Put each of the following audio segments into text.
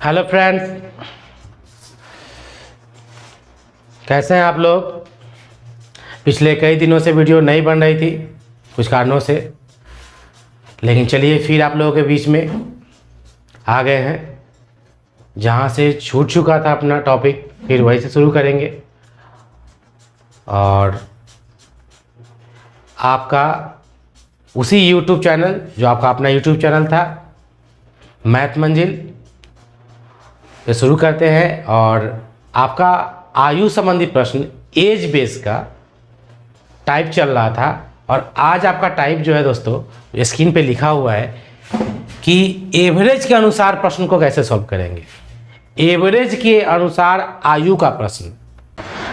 Hello friends, कैसे हैं आप लोग। पिछले कई दिनों से वीडियो नहीं बन रही थी कुछ कारणों से, लेकिन चलिए फिर आप लोगों के बीच में आ गए हैं। जहाँ से छूट चुका था अपना टॉपिक, फिर वहीं से शुरू करेंगे। और आपका उसी यूट्यूब चैनल, जो आपका अपना यूट्यूब चैनल था, मैथ मंजिल, तो शुरू करते हैं। और आपका आयु संबंधी प्रश्न एज बेस का टाइप चल रहा था, और आज आपका टाइप जो है दोस्तों स्क्रीन पे लिखा हुआ है कि एवरेज के अनुसार प्रश्न को कैसे सॉल्व करेंगे। एवरेज के अनुसार आयु का प्रश्न।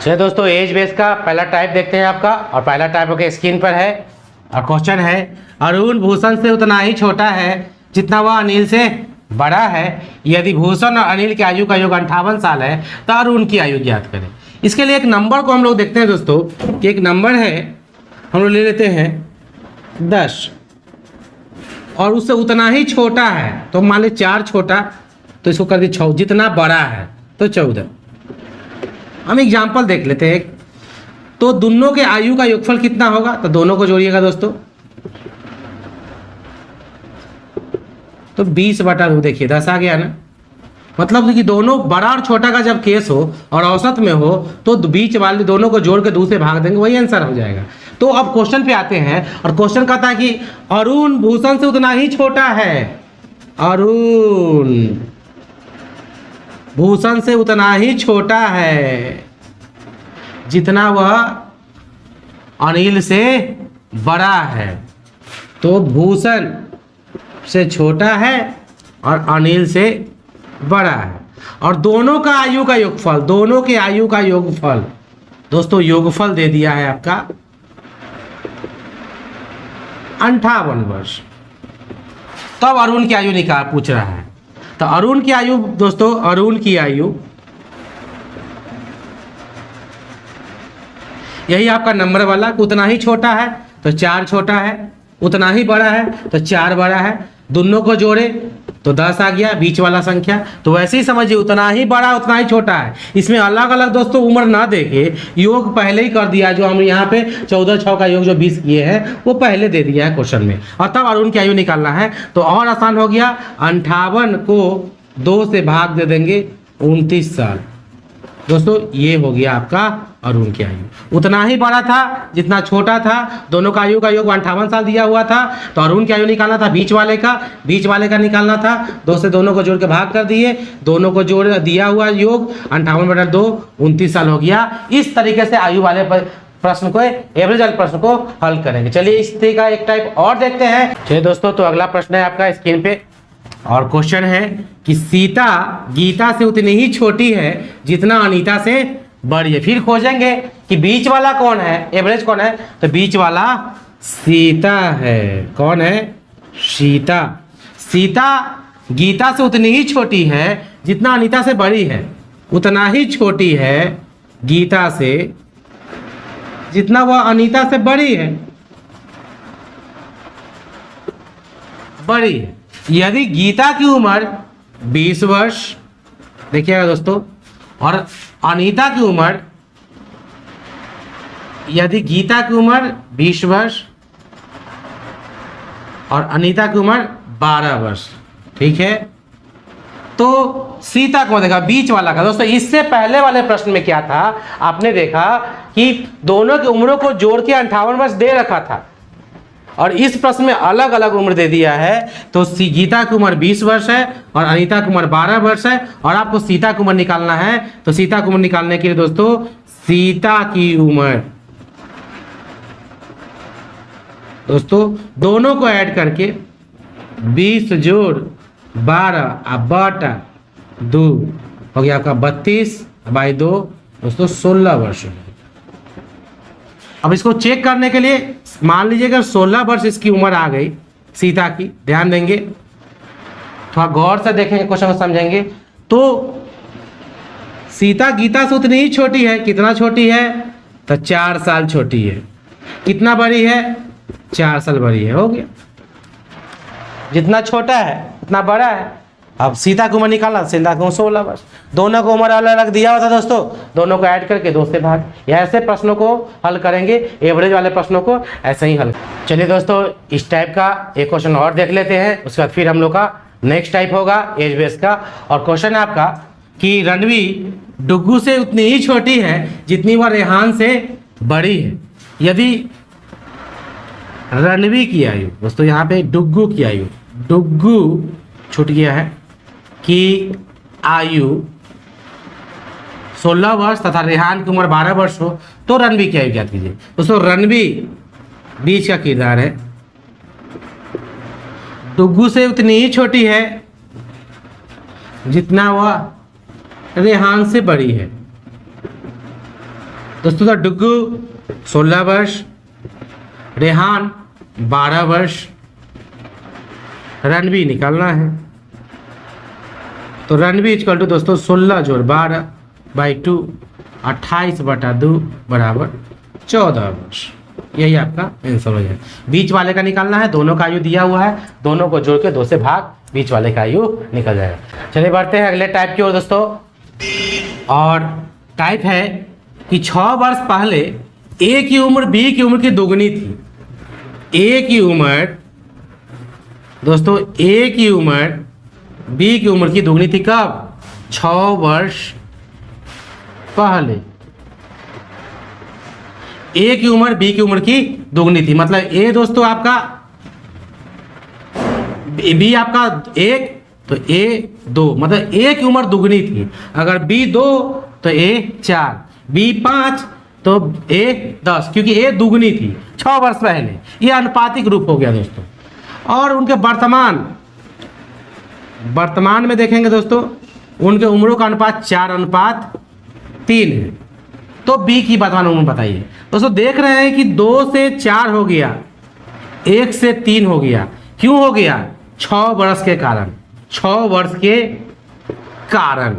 चलिए दोस्तों, एज बेस का पहला टाइप देखते हैं आपका, और पहला टाइप आपके स्क्रीन पर है। और क्वेश्चन है, अरुण भूषण से उतना ही छोटा है जितना वह अनिल से बड़ा है। यदि भूषण और अनिल की आयु का योग 58 साल है तो अरुण की आयु ज्ञात करें। इसके लिए एक नंबर को हम लोग देखते हैं दोस्तों कि एक नंबर है, हम लोग ले लेते हैं 10, और उससे उतना ही छोटा है तो मान ली 4 छोटा, तो इसको कर दी 6। जितना बड़ा है तो 14। हम एग्जाम्पल देख लेते हैं। तो दोनों के आयु का योगफल कितना होगा, तो दोनों को जोड़िएगा दोस्तों, तो 20/2। देखिए 10 आ गया ना। मतलब कि दोनों बड़ा और छोटा का जब केस हो और औसत में हो तो बीच वाले दोनों को जोड़ के 2 से भाग देंगे, वही आंसर हो जाएगा। तो अब क्वेश्चन पे आते हैं, और क्वेश्चन कहता है कि अरुण भूषण से उतना ही छोटा है। अरुण भूषण से उतना ही छोटा है जितना वह अनिल से बड़ा है। तो भूषण से छोटा है और अनिल से बड़ा है, और दोनों का आयु का योगफल, दोनों के आयु का योगफल दोस्तों, योगफल दे दिया है आपका 58 वर्ष। तब अरुण की आयु निकाल पूछ रहा है। तो अरुण की आयु दोस्तों, अरुण की आयु यही आपका नंबर वाला, उतना ही छोटा है तो 4 छोटा है, उतना ही बड़ा है तो 4 बड़ा है। दोनों को जोड़े तो 10 आ गया, बीच वाला संख्या। तो वैसे ही समझिए, उतना ही बड़ा उतना ही छोटा है। इसमें अलग अलग दोस्तों उम्र ना देके योग पहले ही कर दिया। जो हम यहाँ पे 14×6 का योग जो 20 किए हैं वो पहले दे दिया है क्वेश्चन में। और तब अरुण की आयु निकालना है तो और आसान हो गया। 58 को 2 से भाग दे देंगे, 29 साल। दोस्तों ये हो गया आपका अरुण की आयु। उतना ही बड़ा था जितना छोटा था, दोनों का आयु का योग 58 साल दिया हुआ था। तो अरुण की आयु निकालना था बीच वाले का निकालना था। 2 से दोनों को जोड़ के भाग कर दिए, दोनों को जोड़ दिया हुआ योग 58/2, 29 साल हो गया। इस तरीके से आयु वाले प्रश्न को, एवरेज वाले प्रश्न को हल करेंगे। चलिए इस तरह का एक टाइप और देखते हैं। चलिए दोस्तों, तो अगला प्रश्न है आपका स्क्रीन पे, और क्वेश्चन है कि सीता गीता से उतनी ही छोटी है जितना अनीता से बड़ी है। फिर खोजेंगे कि बीच वाला कौन है, एवरेज कौन है। तो बीच वाला सीता है। कौन है? सीता। सीता गीता से उतनी ही छोटी है जितना अनीता से बड़ी है। उतना ही छोटी है गीता से जितना वह अनीता से बड़ी है। बड़ी है। यदि गीता की उम्र 20 वर्ष, देखिएगा दोस्तों, और अनीता की उम्र, यदि गीता की उम्र 20 वर्ष और अनीता की उम्र 12 वर्ष, ठीक है, तो सीता कौन देगा? बीच वाला का। दोस्तों इससे पहले वाले प्रश्न में क्या था, आपने देखा कि दोनों की उम्रों को जोड़ के 58 वर्ष दे रखा था, और इस प्रश्न में अलग अलग उम्र दे दिया है। तो गीता की उम्र 20 वर्ष है और अनीता की उम्र 12 वर्ष है, और आपको सीता की उम्र निकालना है। तो सीता की उम्र निकालने के लिए दोस्तों, सीता की उम्र दोस्तों दोनों को ऐड करके 20 जोड़ 12 बटा 2 हो गया आपका 32/2 दोस्तों 16 वर्ष। अब इसको चेक करने के लिए मान लीजिए अगर 16 वर्ष इसकी उम्र आ गई सीता की, ध्यान देंगे, थोड़ा गौर से देखेंगे, क्वेश्चन को समझेंगे। तो सीता गीता से उतनी ही छोटी है। कितना छोटी है? तो 4 साल छोटी है। कितना बड़ी है? 4 साल बड़ी है। हो गया। जितना छोटा है उतना बड़ा है। अब सीता की उम्र निकालना, सीता को 16 वर्ष, दोनों को उम्र अलग अलग दिया हुआ था दोस्तों, दोनों को ऐड करके 2 से भाग। ऐसे प्रश्नों को हल करेंगे, एवरेज वाले प्रश्नों को ऐसे ही हल। चलिए दोस्तों, इस टाइप का एक क्वेश्चन और देख लेते हैं, उसके बाद फिर हम लोग का नेक्स्ट टाइप होगा एज बेस का। और क्वेश्चन है आपका कि रणवी डुग्गू से उतनी ही छोटी है जितनी वह रेहान से बड़ी है। यदि रणवी की आयु, दोस्तों यहाँ पे डुग्गू की आयु, डुग्गू छूट गया है, कि आयु 16 वर्ष तथा रेहान की उम्र 12 वर्ष हो तो रणवी की आयु ज्ञात कीजिए। दोस्तों रणवी बीच का किरदार है, डुग्गू से उतनी ही छोटी है जितना वह रेहान से बड़ी है। दोस्तों तो डुग्गू 16 वर्ष, रेहान 12 वर्ष, रणवी निकालना है। तो रणवी इक्वल टू दोस्तों 16 जोड़ 12 बाई 2, 28/2 बराबर 14 वर्ष। यही आपका आंसर हो जाएगा। बीच वाले का निकालना है, दोनों का आयु दिया हुआ है, दोनों को जोड़ के 2 से भाग, बीच वाले का आयु निकल जाएगा। चलिए बढ़ते हैं अगले टाइप की ओर दोस्तों। और टाइप है कि 6 वर्ष पहले ए की उम्र बी की उम्र की दुगनी थी। ए की उम्र दोस्तों, ए की उम्र बी की उम्र की दुगनी थी। कब? 6 वर्ष पहले ए की उम्र बी की उम्र की दुगनी थी। मतलब ए दोस्तों आपका, बी आपका 1 तो ए 2, मतलब ए की उम्र दुगनी थी। अगर बी 2 तो ए 4, बी 5 तो ए 10, क्योंकि ए दुगनी थी 6 वर्ष पहले। ये अनुपातिक रूप हो गया दोस्तों। और उनके वर्तमान में देखेंगे दोस्तों, उनके उम्रों का अनुपात 4:3 है। तो बी की वर्तमान उम्र बताइए। दोस्तों देख रहे हैं कि 2 से 4 हो गया, 1 से 3 हो गया। क्यों हो गया? 6 वर्ष के कारण। 6 वर्ष के कारण,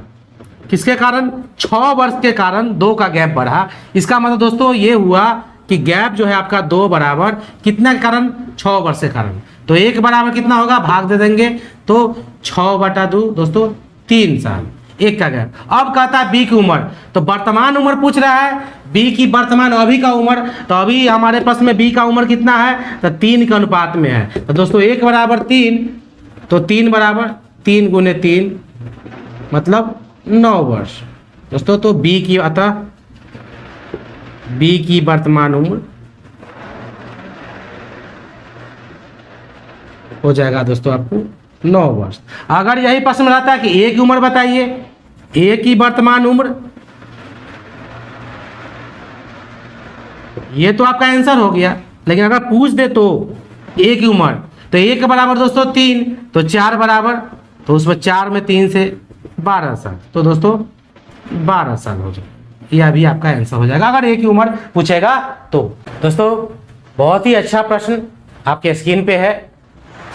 किसके कारण? 6 वर्ष के कारण 2 का गैप बढ़ा। इसका मतलब दोस्तों ये हुआ कि गैप जो है आपका 2 बराबर कितना के कारण? 6 वर्ष के कारण। तो 1 बराबर कितना होगा? भाग दे देंगे तो 6/2 दोस्तों 3 साल, 1 का गैप। अब कहता है बी की उम्र, तो वर्तमान उम्र पूछ रहा है, बी की वर्तमान अभी का उम्र। तो अभी हमारे पास में बी का उम्र कितना है? तो 3 के अनुपात में है। तो दोस्तों 1 बराबर 3, तो 3 बराबर 3 गुने 3 मतलब 9 वर्ष दोस्तों। तो बी की, अतः बी की वर्तमान उम्र हो जाएगा दोस्तों आपको 9 वर्ष। अगर यही प्रश्न रहता है कि ए की उम्र बताइए, ए की वर्तमान उम्र, ये तो आपका आंसर हो गया। लेकिन अगर पूछ दे तो ए की उम्र, तो ए के बराबर दोस्तों 3, तो 4 बराबर, तो उसमें 4 में 3 से 12 साल, तो दोस्तों 12 साल हो जाए। यह भी आपका आंसर हो जाएगा अगर ए की उम्र पूछेगा तो। दोस्तों बहुत ही अच्छा प्रश्न आपके स्क्रीन पे है,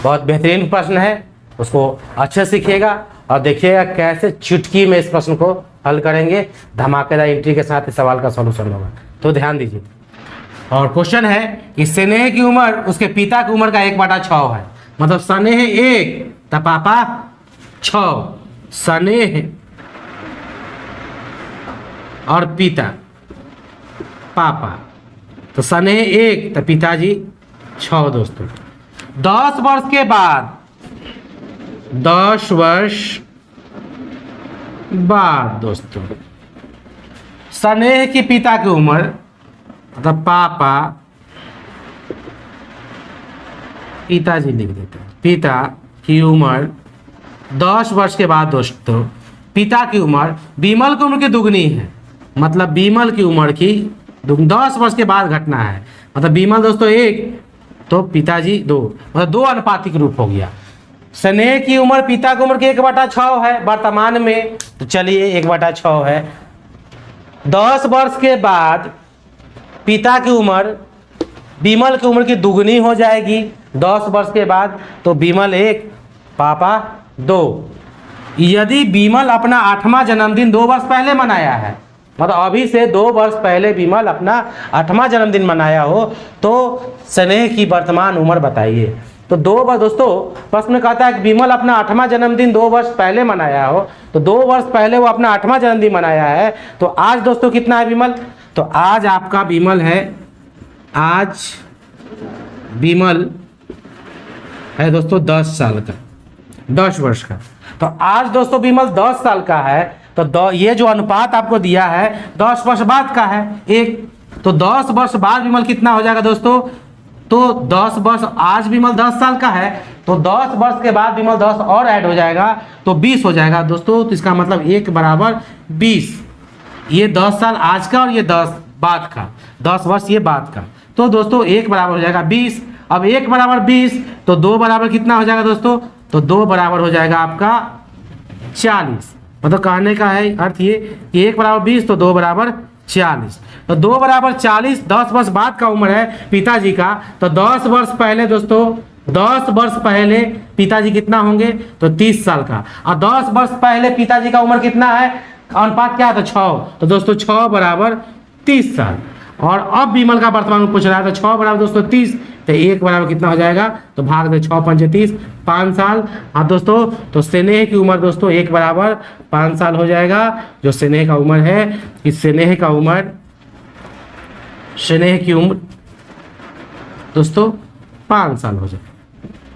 बहुत बेहतरीन प्रश्न है, उसको अच्छे सीखिएगा और देखिएगा कैसे चुटकी में इस प्रश्न को हल करेंगे। धमाकेदार एंट्री के साथ इस सवाल का सॉल्यूशन होगा, तो ध्यान दीजिए। और क्वेश्चन है कि स्नेह की उम्र उसके पिता की उम्र का 1/6 है। मतलब स्नेह 1 तो पापा 6, स्नेह और पिता पापा, तो स्नेह 1 तो पिताजी 6 दोस्तों। 10 वर्ष के बाद, 10 वर्ष बाद दोस्तों स्नेह की पिता की उम्र, मतलब पापा, पिताजी लिख देते हैं, पिता की उम्र 10 वर्ष के बाद दोस्तों पिता की उम्र बीमल की उम्र की दुगनी है। मतलब बीमल की उम्र की 10 वर्ष के बाद घटना है। मतलब बीमल दोस्तों 1 तो पिताजी 2, मतलब 2 अनुपातिक रूप हो गया। स्नेह की उम्र पिता की उम्र की 1/6 है वर्तमान में, तो चलिए 1/6 है। 10 वर्ष के बाद पिता की उम्र बीमल की उम्र की दुगनी हो जाएगी 10 वर्ष के बाद, तो बीमल 1 पापा 2। यदि बीमल अपना 8वां जन्मदिन 2 वर्ष पहले मनाया है, मतलब अभी से 2 वर्ष पहले बीमल अपना 8वां जन्मदिन मनाया हो, तो स्नेह की वर्तमान उम्र बताइए। तो 2 वर्ष दोस्तों प्रश्न में कहता है कि विमल अपना 8वां जन्मदिन 2 वर्ष पहले मनाया हो, तो 2 वर्ष पहले वो अपना 8वां जन्मदिन मनाया है, तो आज दोस्तों कितना है विमल? तो आज आपका विमल है, आज विमल है दोस्तों 10 साल का, 10 वर्ष का। तो आज दोस्तों विमल 10 साल का है, तो ये जो अनुपात आपको दिया है 10 वर्ष बाद का है 1, तो 10 वर्ष बाद विमल कितना हो जाएगा दोस्तों? तो 10 वर्ष, आज विमल 10 साल का है, तो 10 वर्ष के बाद विमल 10 और ऐड हो जाएगा तो 20 हो जाएगा दोस्तों। तो इसका मतलब 1 बराबर 20, ये 10 साल आज का और ये 10 बाद का, 10 वर्ष ये बाद का। तो दोस्तों 1 बराबर हो जाएगा 20। अब 1 बराबर 20 तो 2 बराबर कितना हो जाएगा दोस्तों? तो 2 बराबर हो जाएगा आपका 40। मतलब कहने का है अर्थ ये कि 1 बराबर 20 तो 2 बराबर 40। तो 2 बराबर 40 10 वर्ष बाद का उम्र है पिताजी का। तो 10 वर्ष पहले दोस्तों, 10 वर्ष पहले पिताजी कितना होंगे? तो 30 साल का। और 10 वर्ष पहले पिताजी का उम्र कितना है? अनुपात क्या है? तो 6। तो दोस्तों 6 बराबर 30 साल। और अब विमल का वर्तमान में पूछ रहा है, तो 6 बराबर दोस्तों 30, तो 1 बराबर कितना हो जाएगा? तो भाग दे 6 पंचे 30, 5 साल। हाँ दोस्तों, तो स्नेह की उम्र दोस्तों 1 बराबर 5 साल हो जाएगा। जो स्नेह का उम्र है, इस स्नेह का उम्र, स्नेह की उम्र दोस्तों 5 साल हो जाएगा।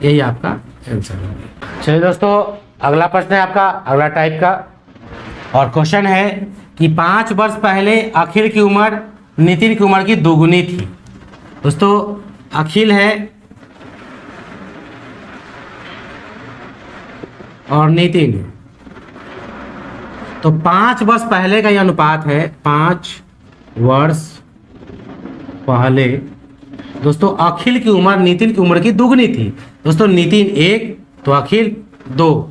यही आपका आंसर है। चलिए दोस्तों, अगला प्रश्न है आपका अगला टाइप का, और क्वेश्चन है कि 5 वर्ष पहले अखिल की उम्र नितिन की उम्र की दोगुनी थी। दोस्तों अखिल है और नितिन है, तो 5 वर्ष पहले का ये अनुपात है। 5 वर्ष पहले दोस्तों अखिल की उम्र नितिन की उम्र की दोगुनी थी। दोस्तों नितिन 1 तो अखिल 2।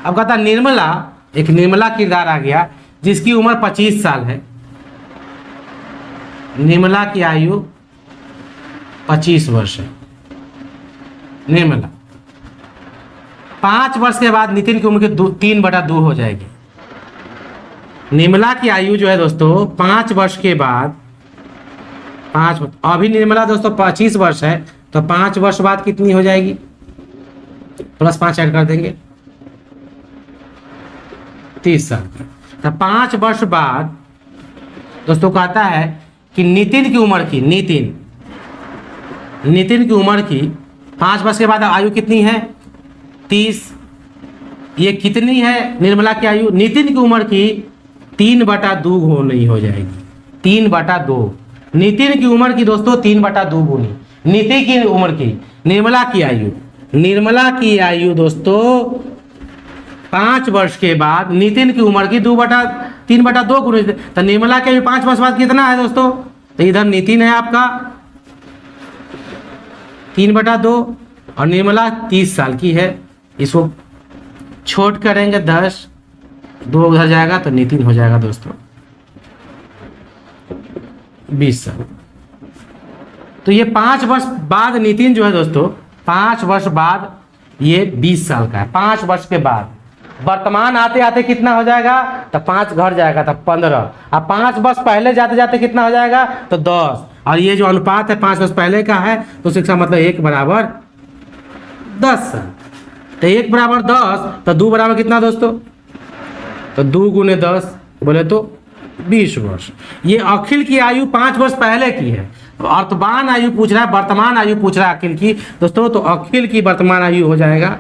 अब कहता निर्मला, एक निर्मला किरदार आ गया जिसकी उम्र 25 साल है। निर्मला की आयु 25 वर्ष है। निर्मला 5 वर्ष के बाद नितिन की उम्र की 3/2 हो जाएगी। निर्मला की आयु जो है दोस्तों 5 वर्ष के बाद, 5, अभी निर्मला दोस्तों 25 वर्ष है, तो 5 वर्ष बाद कितनी हो जाएगी? +5 ऐड कर देंगे, 30 साल की। तो 5 वर्ष बाद दोस्तों कहता है कि नितिन की उम्र की, नितिन की उम्र की 5 वर्ष के बाद आयु कितनी है? 30। ये कितनी है निर्मला की आयु? नितिन की उम्र की 3/2 होनी हो जाएगी। 3/2 नितिन की उम्र की दोस्तों 3/2 गुनी नितिन की उम्र की। निर्मला की आयु, निर्मला की आयु दोस्तों 5 वर्ष के बाद नितिन की उम्र की 3/2 गुनी। तो निर्मला के 5 वर्ष बाद कितना है दोस्तों? तो इधर नितिन है आपका 3/2 और निर्मला 30 साल की है। इसको छोट करेंगे 10, 2 उधर जाएगा तो नितिन हो जाएगा दोस्तों 20 साल। तो ये 5 वर्ष बाद नितिन जो है दोस्तों 5 वर्ष बाद ये 20 साल का है। 5 वर्ष के बाद वर्तमान आते आते कितना हो जाएगा? तो 5 घट जाएगा तो 15। अब 5 वर्ष पहले जाते जाते कितना हो जाएगा? तो 10। और ये जो अनुपात है 5 वर्ष पहले का है, तो इसका मतलब 1 बराबर 10 साल। तो 1 बराबर 10, तो 2 बराबर कितना दोस्तों? तो 2 गुने 10 बोले तो 20 वर्ष। ये अखिल की आयु 5 वर्ष पहले की है। वर्तमान आयु पूछ रहा है, वर्तमान आयु पूछ रहा है अखिल की दोस्तों। तो अखिल की वर्तमान आयु हो जाएगा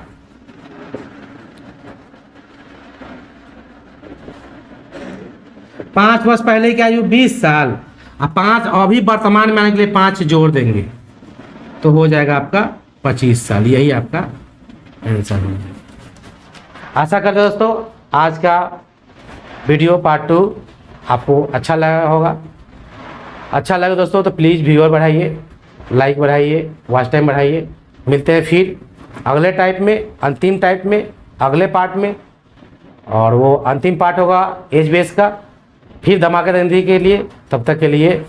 5 वर्ष पहले की आयु 20 साल। अब 5 अभी वर्तमान में आने के लिए 5 जोड़ देंगे तो हो जाएगा आपका 25 साल। यही आपका आंसर हो जाएगा। आशा करते दोस्तों आज का वीडियो पार्ट 2 आपको अच्छा लगा होगा। अच्छा लगे दोस्तों तो प्लीज़ व्यूअर बढ़ाइए, लाइक बढ़ाइए, वॉच टाइम बढ़ाइए। मिलते हैं फिर अगले टाइप में, अंतिम टाइप में, अगले पार्ट में। और वो अंतिम पार्ट होगा एज बेस का। फिर धमाकेदार हिंदी के लिए, तब तक के लिए